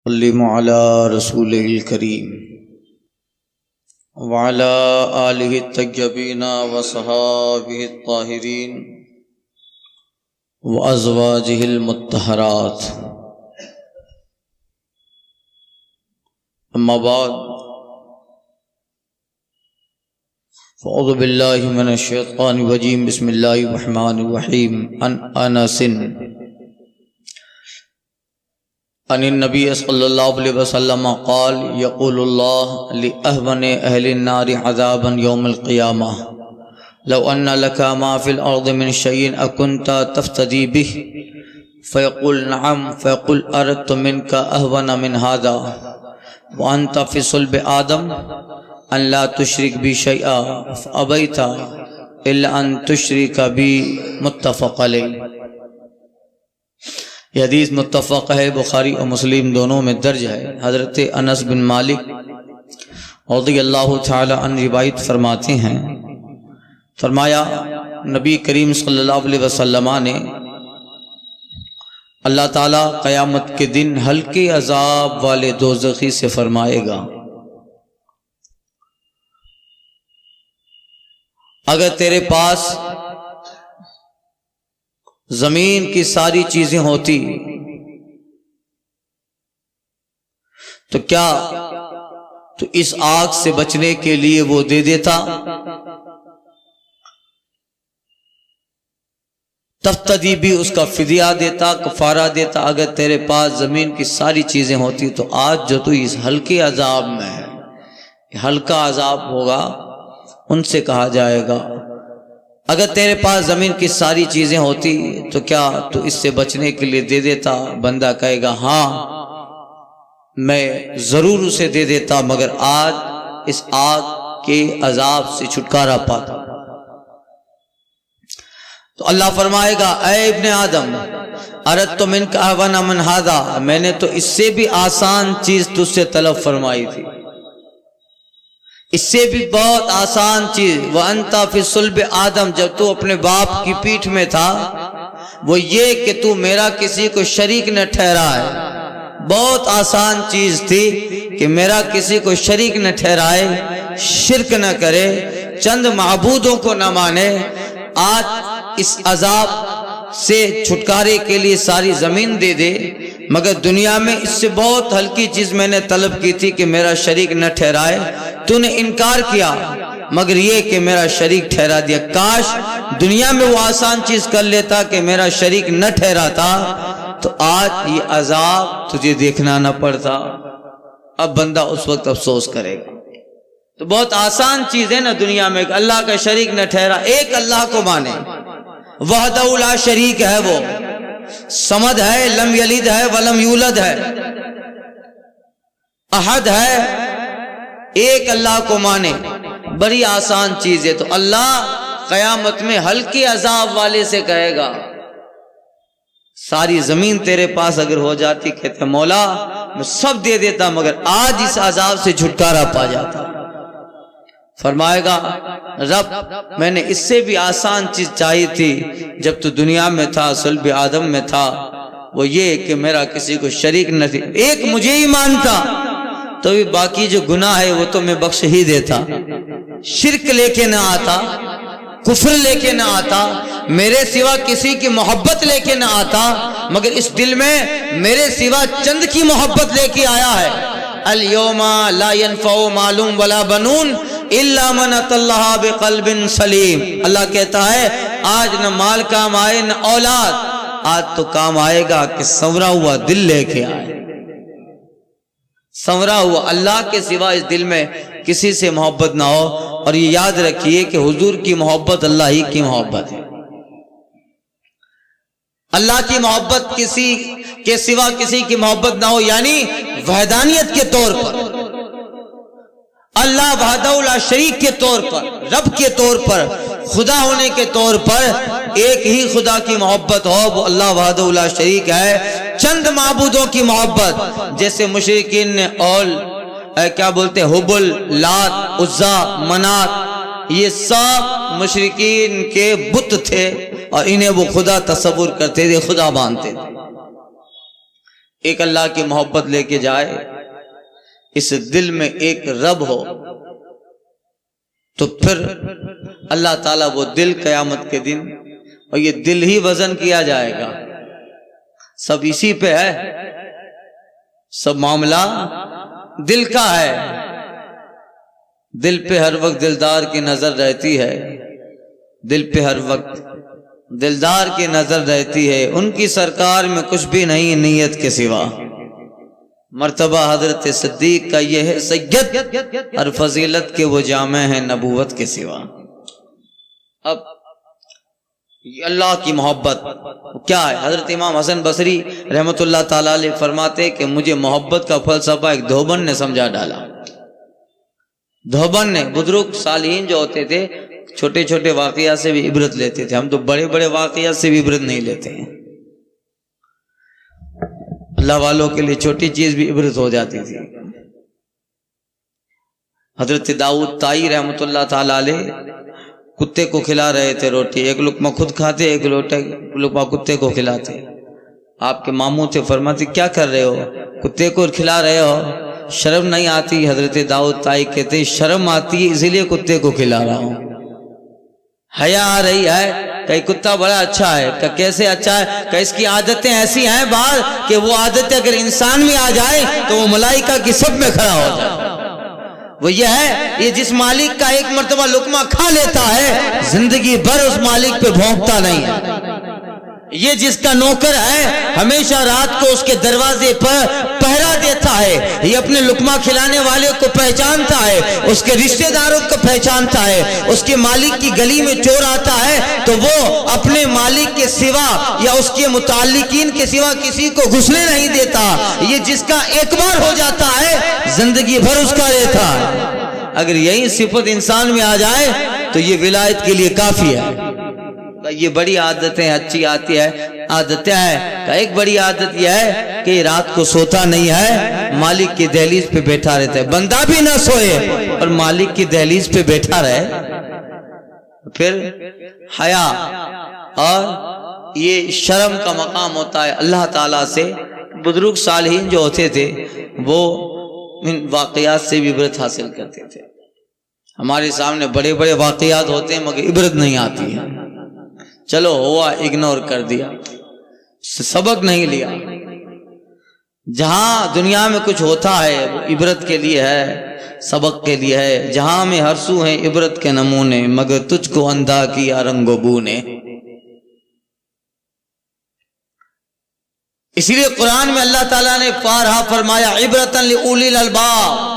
وسلم علی رسول الکریم وعلی آلہ الطیبین وصحابہ الطاہرین وازواجہ المطہرات، اما بعد فاعوذ باللہ من الشیطان الرجیم، بسم اللہ الرحمن الرحیم۔ عن انس عن النبی صلی اللہ علیہ وسلم قال یقول اللہ لأہون اہل النار عذابا یوم القیامہ لو ان لک ما فی الارض من شیء اکنت تفتدی به فیقول نعم فیقول اردت منک اہون من هذا وانت فی صلب آدم ان لا تشرک بی شیئا فابیت الا ان تشرک بی، متفق علیہ۔ یہ حدیث متفق ہے، بخاری اور مسلم دونوں میں درج ہے۔ حضرت انس بن مالک رضی اللہ تعالی عنہ روایت فرماتے ہیں، فرمایا نبی کریم صلی اللہ علیہ وسلم نے اللہ تعالیٰ قیامت کے دن ہلکے عذاب والے دوزخی سے فرمائے گا، اگر تیرے پاس زمین کی ساری چیزیں ہوتی تو کیا تو اس آگ سے بچنے کے لیے وہ دے دیتا؟ تفتدی بھی اس کا فدیہ دیتا، کفارہ دیتا۔ اگر تیرے پاس زمین کی ساری چیزیں ہوتی تو آج جو تو اس ہلکے عذاب میں ہے، ہلکا عذاب ہوگا، ان سے کہا جائے گا اگر تیرے پاس زمین کی ساری چیزیں ہوتی تو کیا تو اس سے بچنے کے لیے دے دیتا؟ بندہ کہے گا ہاں میں ضرور اسے دے دیتا، مگر آج اس آگ کے عذاب سے چھٹکارا پاتا۔ تو اللہ فرمائے گا اے ابن آدم اردت منک اہون من ھذا، میں نے تو اس سے بھی آسان چیز تجھ سے طلب فرمائی تھی، اس سے بھی بہت آسان چیز۔ وَأَنْتَ فِي صُلْبِ آدم، جب تو اپنے باپ کی پیٹھ میں تھا، وہ یہ کہ تو میرا کسی کو شریک نہ ٹھہرائے۔ بہت آسان چیز تھی کہ میرا کسی کو شریک نہ ٹھہرائے، شرک نہ کرے، چند معبودوں کو نہ مانے۔ آج اس عذاب سے چھٹکارے کے لیے ساری زمین دے دے، مگر دنیا میں اس سے بہت ہلکی چیز میں نے طلب کی تھی کہ میرا شریک نہ ٹھہرائے، تو نے انکار کیا، مگر یہ کہ میرا شریک ٹھہرا دیا۔ کاش دنیا میں وہ آسان چیز کر لیتا کہ میرا شریک نہ ٹھہراتا، تو آج یہ عذاب تجھے دیکھنا نہ پڑتا۔ اب بندہ اس وقت افسوس کرے گا۔ تو بہت آسان چیز ہے نا دنیا میں کہ اللہ کا شریک نہ ٹھہرا، ایک اللہ کو مانے، وحدہ لا شریک ہے، وہ صمد ہے، لم یلد ہے ولم یولد ہے، احد ہے، ایک اللہ کو مانے، بڑی آسان چیز ہے۔ تو اللہ قیامت میں ہلکے عذاب والے سے کہے گا ساری زمین تیرے پاس اگر ہو جاتی، کہتے مولا میں سب دے دیتا، مگر آج اس عذاب سے چھٹکارا پا جاتا۔ فرمائے گا رب میں نے اس سے بھی آسان چیز چاہی تھی جب تو دنیا میں تھا، صلب آدم میں تھا، وہ یہ کہ میرا کسی کو شریک نہ تھی، ایک مجھے ہی مانتا تو بھی باقی جو گناہ ہے وہ تو میں بخش ہی دیتا۔ شرک لے کے نہ آتا، کفر لے کے نہ آتا، میرے سوا کسی کی محبت لے کے نہ آتا، مگر اس دل میں میرے سوا چند کی محبت لے کے آیا ہے۔ اليوم لا ينفع مال ولا بنون الا من اتى الله بقلب سلیم۔ اللہ کہتا ہے آج نہ مال کام آئے نہ اولاد، آج تو کام آئے گا کہ سنورا ہوا دل لے کے آئے، سنورا ہوا۔ اللہ کے سوا اس دل میں کسی سے محبت نہ ہو، اور یہ یاد رکھیے کہ حضور کی محبت اللہ ہی کی محبت ہے۔ اللہ کی محبت کسی کے سوا کسی کی محبت نہ ہو، یعنی وحدانیت کے طور پر، اللہ وحدہ لا شریک کے طور پر، رب کے طور پر، خدا ہونے کے طور پر ایک ہی خدا کی محبت ہو، وہ اللہ وحدہ لا شریک ہے۔ چند معبودوں کی محبت، جیسے مشرکین نے کیا بولتے حبل، لات، عزا، منات، یہ سب مشرکین کے بت تھے، اور انہیں وہ خدا تصور کرتے تھے، خدا مانتے تھے۔ ایک اللہ کی محبت لے کے جائے، اس دل میں ایک رب ہو، تو پھر اللہ تعالیٰ وہ دل قیامت کے دن، اور یہ دل ہی وزن کیا جائے گا، سب اسی پہ ہے، سب معاملہ دل کا ہے۔ دل پہ ہر وقت دلدار کی نظر رہتی ہے، دل پہ ہر وقت دلدار کی نظر رہتی ہے، ان کی سرکار میں کچھ بھی نہیں نیت کے سوا۔ مرتبہ حضرت صدیق کا یہ ہے سید، اور فضیلت کے وہ جامع ہیں نبوت کے سوا۔ اب یہ اللہ کی محبت کیا ہے؟ حضرت امام حسن بصری رحمۃ اللہ تعالی علیہ فرماتے کہ مجھے محبت کا فلسفہ ایک دھوبن نے سمجھا ڈالا۔ دھوبن نے، بزرگ صالحین جو ہوتے تھے چھوٹے چھوٹے واقعات سے بھی عبرت لیتے تھے، ہم تو بڑے بڑے واقعات سے بھی عبرت نہیں لیتے ہیں۔ اللہ والوں کے لیے چھوٹی چیز بھی عبرت ہو جاتی تھی۔ حضرت داؤد طائی رحمۃ اللہ تعالی علیہ کتے کو کھلا رہے تھے روٹی، ایک لقمہ خود کھاتے، ایک لقمہ کتے کو کھلاتے۔ آپ کے ماموں تھے، فرماتے کیا کر رہے ہو؟ کتے کو کھلا رہے ہو، شرم نہیں آتی؟ حضرت داؤد طائی کہتے شرم آتی ہے اسی لیے کتے کو کھلا رہا ہوں، حیا آ رہی ہے کہ کتا بڑا اچھا ہے، کہ کیسے اچھا ہے؟ کہ اس کی عادتیں ایسی ہیں بعض کہ وہ عادتیں اگر انسان میں آ جائے تو وہ ملائکہ کی صف میں کھڑا ہو جائے۔ وہ یہ ہے، یہ جس مالک کا ایک مرتبہ لقمہ کھا لیتا ہے زندگی بھر اس مالک پہ بھونکتا نہیں ہے۔ یہ جس کا نوکر ہے ہمیشہ رات کو اس کے دروازے پر پہرا دیتا ہے، یہ اپنے لقمہ کھلانے والے کو پہچانتا ہے، اس کے رشتہ داروں کو پہچانتا ہے، اس کے مالک کی گلی میں چور آتا ہے تو وہ اپنے مالک کے سوا یا اس کے متعلقین کے سوا کسی کو گھسنے نہیں دیتا۔ یہ جس کا ایک بار ہو جاتا ہے زندگی بھر اس کا رہتا ہے۔ اگر یہی صفت انسان میں آ جائے تو یہ ولایت کے لیے کافی ہے۔ یہ بڑی عادتیں اچھی آتی ہے، عادتیں ہیں۔ ایک بڑی عادت یہ ہے کہ رات کو سوتا نہیں ہے، مالک کی دہلیز پہ بیٹھا رہتا ہے، بندہ بھی نہ سوئے اور مالک کی دہلیز پہ بیٹھا رہے۔ پھر حیا اور یہ شرم کا مقام ہوتا ہے اللہ تعالیٰ سے۔ بزرگ صالحین جو ہوتے تھے وہ ان واقعات سے بھی عبرت حاصل کرتے تھے۔ ہمارے سامنے بڑے بڑے واقعات ہوتے ہیں مگر عبرت نہیں آتی ہے، چلو ہوا اگنور کر دیا، سبق نہیں لیا۔ جہاں دنیا میں کچھ ہوتا ہے وہ عبرت کے لیے ہے، سبق کے لیے ہے۔ جہاں میں ہر سو ہیں عبرت کے نمونے، مگر تجھ کو اندھا کیا رنگ و بو نے۔ اسی لیے قرآن میں اللہ تعالیٰ نے بارہا فرمایا عبرۃ لأولی الالباب۔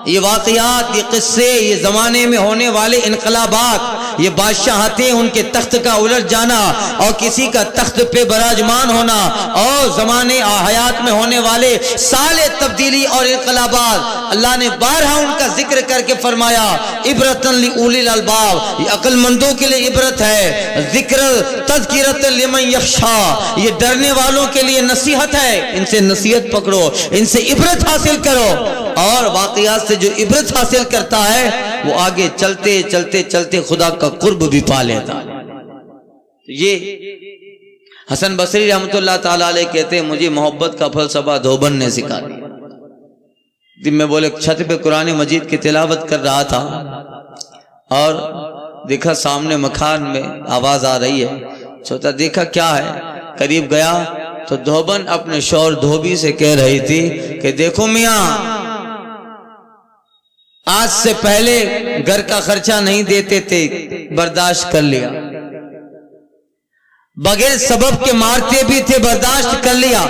یہ واقعات، یہ قصے، یہ زمانے میں ہونے والے انقلابات، یہ بادشاہتیں، ان کے تخت کا الٹ جانا اور کسی کا تخت پہ براجمان ہونا، اور زمانے حیات میں ہونے والے سارے تبدیلی اور انقلابات، اللہ نے بارہا ان کا ذکر کر کے فرمایا عبرۃ لأولی الالباب۔ یہ عقل مندوں کے لیے عبرت ہے، ذکر تذکرۃ لمن یخشی، یہ ڈرنے والوں کے لیے نصیحت ہے، ان سے نصیحت پکڑو، ان سے عبرت حاصل کرو۔ اور واقعات سے جو عبرت حاصل کرتا ہے وہ آگے چلتے چلتے چلتے خدا کا قرب بھی پا لیتا ہے۔ یہ حسن بصری رحمۃ اللہ تعالی علیہ کہتے ہیں مجھے محبت کا فلسفہ دھوبن نے سکھا دیا۔ دن میں بولے چھت پہ قرآن مجید کی تلاوت کر رہا تھا اور دیکھا سامنے مکان میں آواز آ رہی ہے، سوچا دیکھا کیا ہے، قریب گیا تو دھوبن اپنے شوہر دھوبی سے کہہ رہی تھی کہ دیکھو میاں، آج سے پہلے گھر کا خرچہ نہیں دیتے تھے، برداشت کر لیا، بغیر سبب کے مارتے بھی تھے، برداشت کر لیا،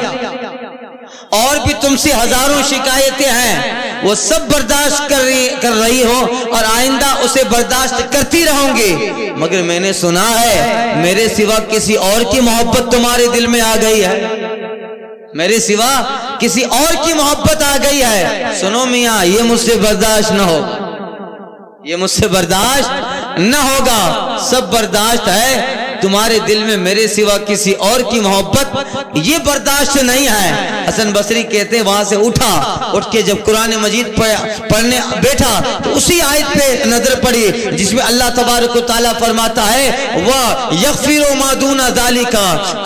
اور بھی تم سے ہزاروں شکایتیں ہیں وہ سب برداشت کر رہی ہو اور آئندہ اسے برداشت کرتی رہوں گی، مگر میں نے سنا ہے میرے سوا کسی اور کی محبت تمہارے دل میں آ گئی ہے، میرے سوا کسی اور کی محبت آ گئی ہے۔ سنو میاں، یہ مجھ سے برداشت نہ ہوگا، یہ مجھ سے برداشت نہ ہوگا، سب برداشت ہے تمہارے دل میں میرے سوا کسی اور کی محبت یہ برداشت نہیں ہے۔ حسن بصری کہتے ہیں وہاں سے اٹھ کے جب قرآن مجید پڑھنے بیٹھا تو اسی آیت پہ نظر پڑی جس میں اللہ تبارک و تعالیٰ فرماتا ہے وَيَغْفِرُ مَا دُونَ ذَلِكَ،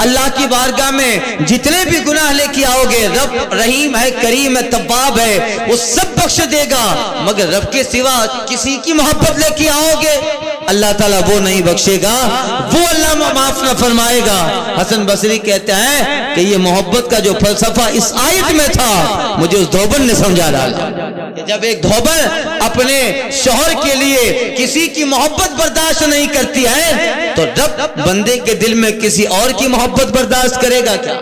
اللہ کی بارگاہ میں جتنے بھی گناہ لے کے آؤ گے، رب رحیم ہے، کریم ہے، تواب ہے، وہ سب بخش دے گا، مگر رب کے سوا کسی کی محبت لے کے آؤ گے اللہ تعالیٰ وہ نہیں بخشے گا، وہ اللہ معاف نہ فرمائے گا۔ حسن بصری کہتے ہیں کہ یہ محبت کا جو فلسفہ اس آیت میں تھا مجھے اس دھوبن نے سمجھا ڈالا کہ جب ایک دھوبن اپنے شوہر کے لیے کسی کی محبت برداشت نہیں کرتی ہے تو رب بندے کے دل میں کسی اور کی محبت برداشت کرے گا کیا؟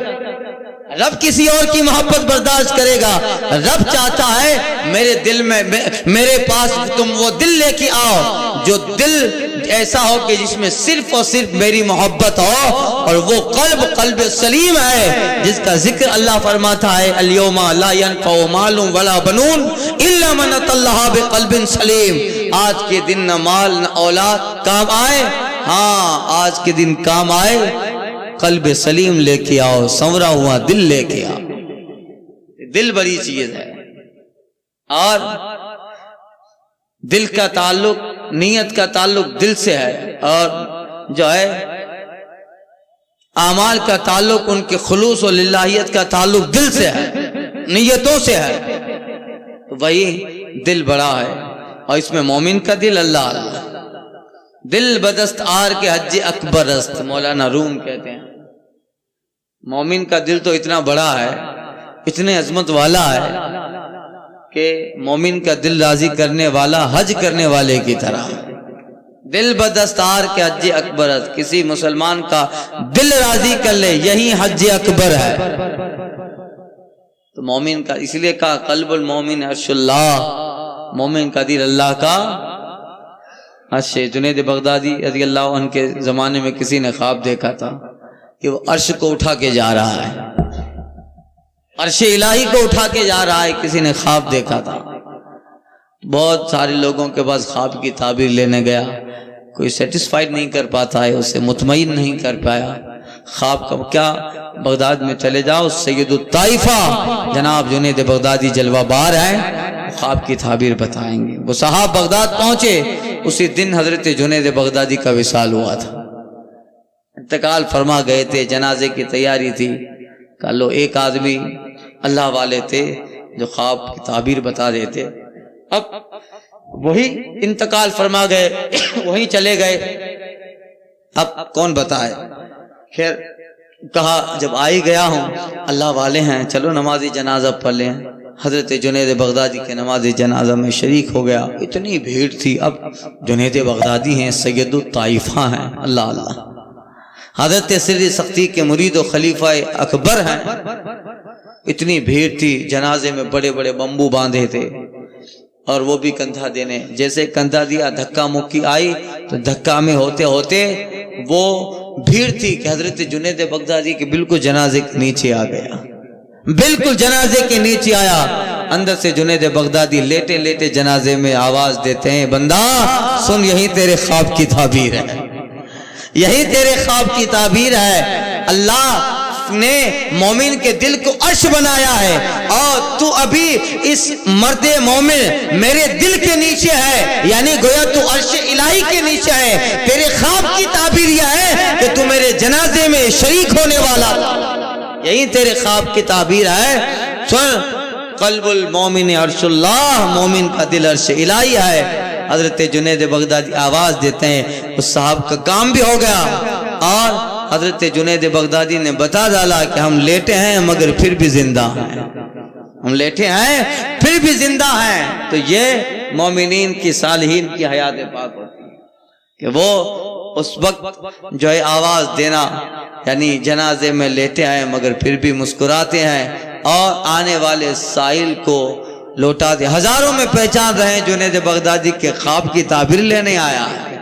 رب کسی اور کی محبت برداشت کرے گا؟ رب چاہتا ہے میرے دل میں میرے پاس تم وہ دل لے کے آؤ جو دل ایسا ہو کہ جس میں صرف اور صرف میری محبت ہو، اور وہ قلب سلیم ہے جس کا ذکر اللہ فرماتا ہے اليوم لا ينفع مال ولا بنون الا من اتى الله بقلب سلیم۔ آج کے دن نہ مال نہ اولاد کام آئے، ہاں آج کے دن کام آئے قلب سلیم لے کے آؤ، سنورا ہوا دل لے کے آؤ۔ دل بڑی چیز ہے، اور دل کا تعلق، نیت کا تعلق دل سے ہے، اور جو ہے اعمال کا تعلق ان کے خلوص و للہیت کا تعلق دل سے ہے، نیتوں سے ہے، وہی دل بڑا ہے۔ اور اس میں مومن کا دل اللہ اللہ، دل بدست آر کے حج اکبر است، مولانا روم کہتے ہیں مومن کا دل تو اتنا بڑا ہے، اتنے عظمت والا ہے کہ مومن کا دل راضی کرنے والا حج کرنے والے کی طرح، دل بدستار کے حج اکبر است، کسی مسلمان کا دل راضی کر لے یہی حج اکبر ہے۔ تو مومن کا اس لیے کہا قلب المومن عرش اللہ، مومن کا دل اللہ کا عرش۔ جنید بغدادی رضی اللہ عنہ کے زمانے میں کسی نے خواب دیکھا تھا کہ وہ عرش کو اٹھا کے جا رہا ہے، عرش الہی کو اٹھا کے جا رہا ہے، کسی نے خواب دیکھا تھا۔ بہت سارے لوگوں کے پاس خواب کی تعبیر لینے گیا، کوئی سیٹسفائیڈ نہیں کر پاتا ہے، اسے مطمئن نہیں کر پایا۔ خواب کا کیا، بغداد میں چلے جاؤ، سید الطائفہ جناب جنید بغدادی جلوہ بار ہیں، خواب کی تعبیر بتائیں گے۔ وہ صاحب بغداد پہنچے، اسی دن حضرت جنید بغدادی کا وصال ہوا تھا، انتقال فرما گئے تھے، جنازے کی تیاری تھی۔ کہا لو ایک آدمی اللہ والے تھے جو خواب کی تعبیر بتا دیتے، اب وہی انتقال فرما گئے، وہی چلے گئے، اب کون بتائے؟ خیر کہا جب آئی گیا ہوں، اللہ والے ہیں، چلو نماز جنازہ پڑھ لیں۔ حضرت جنید بغدادی کے نماز جنازہ میں شریک ہو گیا، اتنی بھیڑ تھی، اب جنید بغدادی ہیں، سید الطائفہ ہیں، اللہ اللہ، حضرت سر سختی کے مرید و خلیفہ اکبر ہیں، اتنی بھیڑ تھی، جنازے میں بڑے بڑے بمبو باندھے تھے، اور وہ بھی کندھا دینے، جیسے کندھا دیا دھکا مکی آئی تو دھکا میں ہوتے ہوتے وہ بھیڑ تھی کہ حضرت جنید بغدادی کے بالکل جنازے کے نیچے آ گیا، بالکل جنازے کے نیچے آیا۔ اندر سے جنید بغدادی لیٹے لیٹے جنازے میں آواز دیتے ہیں بندہ سن، یہی تیرے خواب کی تعبیر ہے، یہی تیرے خواب کی تعبیر ہے، اللہ نے مومن کے دل کو عرش بنایا ہے، اور تو ابھی اس مرد مومن میرے دل کے نیچے ہے، یعنی گویا تو عرش الہی کے نیچے ہے۔ تیرے خواب کی تعبیر یہ ہے کہ تو میرے جنازے میں شریک ہونے والا، یہی تیرے خواب کی تعبیر ہے۔ سن، قلب المومن عرش اللہ، مومن کا دل عرش الہی ہے۔ حضرت جنید بغدادی آواز دیتے ہیں، اس صاحب کا کام بھی ہو گیا، اور حضرت جنید بغدادی نے بتا ڈالا کہ ہم لیٹے ہیں مگر پھر بھی زندہ ہیں، ہم لیٹے ہیں پھر بھی زندہ ہیں۔ تو یہ مومنین کی صالحین کی حیات پاک ہوتی ہے کہ وہ اس وقت جو ہے آواز دینا، یعنی جنازے میں لیٹے ہیں مگر پھر بھی مسکراتے ہیں، اور آنے والے سائل کو لوٹاتے۔ ہزاروں میں پہچان رہے ہیں جنید بغدادی کے خواب کی تعبیر لینے آیا ہے۔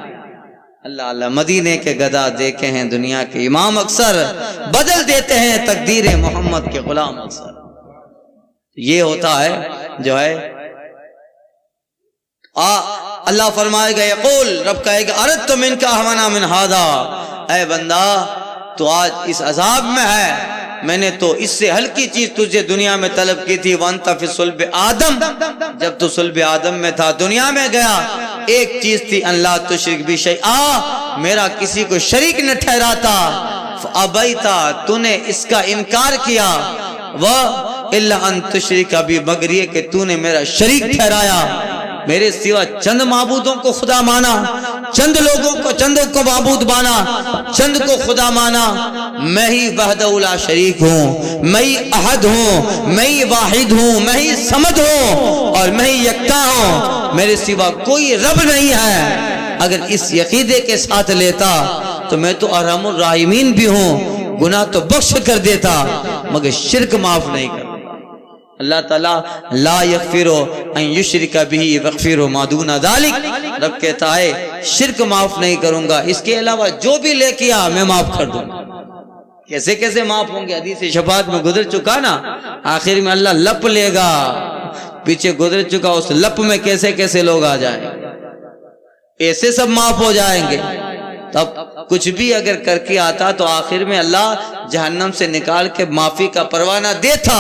اللہ اللہ، مدینے کے گدا دیکھے ہیں دنیا کے امام اکثر، بدل دیتے ہیں تقدیر محمد کے غلام اکثر۔ یہ ہوتا ہے جو ہے اللہ فرمائے گا، یقول رب کہے گا اردت منک احونا من ھذا، اے بندہ تو آج اس عذاب میں ہے، میں نے تو اس سے ہلکی چیز تجھے دنیا میں طلب کی تھی، وانت فی صلب آدم، جب تو صلب آدم میں تھا دنیا میں گیا، ایک چیز تھی اللہ تشرک بھی شیئا، میرا کسی کو شریک نہ ٹھہراتا، فابیتا، تو نے اس کا انکار کیا، الا ان تشرک بھی، مگر یہ کہ تو نے میرا شریک ٹھہرایا، میرے سوا چند معبودوں کو خدا مانا، چند لوگوں کو چندوں کو معبود مانا، چند کو خدا مانا، میں ہی وحدہ لا شریک ہوں، میں ہی احد ہوں، میں ہی واحد ہوں، میں ہی صمد ہوں اور میں ہی یکتا ہوں، میرے سوا کوئی رب نہیں ہے۔ اگر اس عقیدے کے ساتھ لیتا تو میں تو ارحم الراحمین بھی ہوں، گناہ تو بخش کر دیتا مگر شرک معاف نہیں کرتا۔ اللہ تعالیٰ لا یغفر ان یشرک بہ ویغفر ما دون ذلک، رب کہتا ہے شرک معاف نہیں کروں گا، اس کے علاوہ جو بھی لے کیا میں معاف کر دوں گا۔ کیسے کیسے معاف ہوں گے؟ حدیث شفاعت میں گزر چکا نا، آخر میں اللہ لپ لے گا، پیچھے گزر چکا اس لپ میں کیسے کیسے لوگ آ جائیں، ایسے سب معاف ہو جائیں گے۔ تب کچھ بھی اگر کر کے آتا تو آخر میں اللہ جہنم سے نکال کے معافی کا پروانہ دیتا،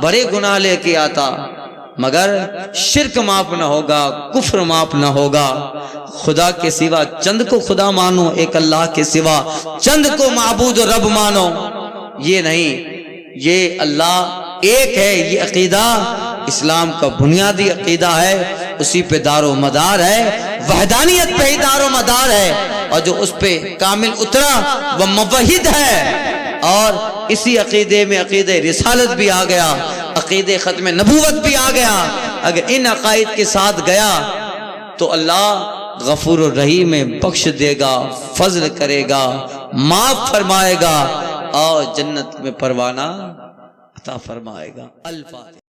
بڑے گناہ لے کے آتا، مگر شرک معاف نہ ہوگا، کفر معاف نہ ہوگا، خدا کے سوا چند کو خدا مانو، ایک اللہ کے سوا چند کو معبود و رب مانو، یہ نہیں، یہ اللہ ایک ہے، یہ عقیدہ اسلام کا بنیادی عقیدہ ہے، اسی پہ دار و مدار ہے، وحدانیت پہ ہی دار و مدار ہے، اور جو اس پہ کامل اترا وہ موحد ہے، اور اسی عقیدے میں عقیدہ رسالت بھی آ گیا، عقیدہ ختم نبوت بھی آ گیا۔ اگر ان عقائد کے ساتھ گیا تو اللہ غفور الرحیم میں بخش دے گا، فضل کرے گا، معاف فرمائے گا اور جنت میں پروانہ عطا فرمائے گا۔ الفاتحہ۔